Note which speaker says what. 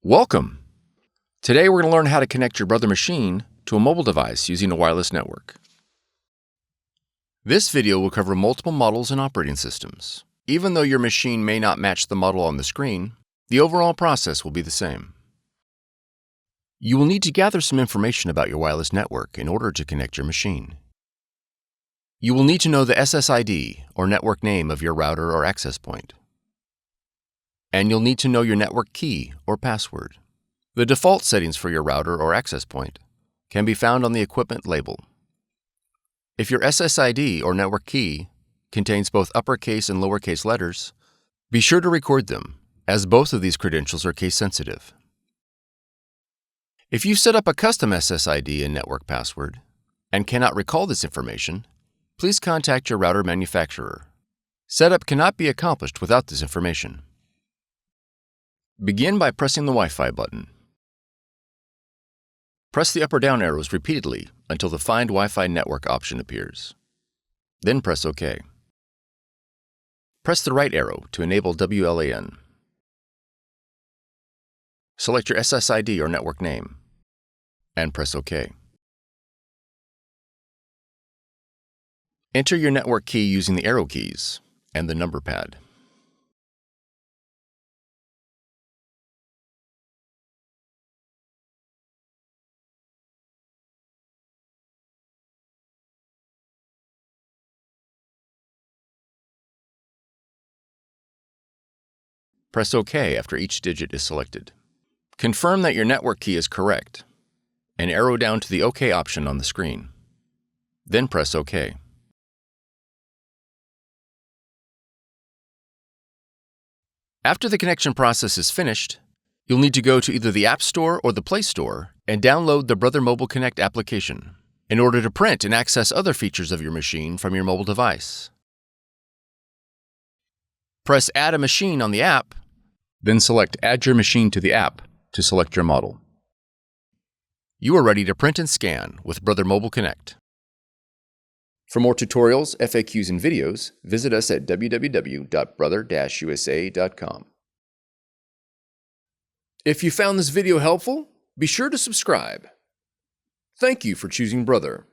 Speaker 1: Welcome! Today we're going to learn how to connect your Brother machine to a mobile device using a wireless network. This video will cover multiple models and operating systems. Even though your machine may not match the model on the screen, the overall process will be the same. You will need to gather some information about your wireless network in order to connect your machine. You will need to know the SSID or network name of your router or access point. And you'll need to know your network key or password. The default settings for your router or access point can be found on the equipment label. If your SSID or network key contains both uppercase and lowercase letters, be sure to record them, as both of these credentials are case sensitive. If you set up a custom SSID and network password and cannot recall this information, please contact your router manufacturer. Setup cannot be accomplished without this information. Begin by pressing the Wi-Fi button. Press the up or down arrows repeatedly until the Find Wi-Fi Network option appears. Then press OK. Press the right arrow to enable WLAN. Select your SSID or network name, and press OK. Enter your network key using the arrow keys and the number pad. Press OK after each digit is selected. Confirm that your network key is correct, and arrow down to the OK option on the screen. Then press OK. After the connection process is finished, you'll need to go to either the App Store or the Play Store and download the Brother Mobile Connect application in order to print and access other features of your machine from your mobile device. Press Add a Machine on the app, then select Add your machine to the app to select your model. You are ready to print and scan with Brother Mobile Connect. For more tutorials, FAQs, and videos, visit us at www.brother-usa.com. If you found this video helpful, be sure to subscribe. Thank you for choosing Brother.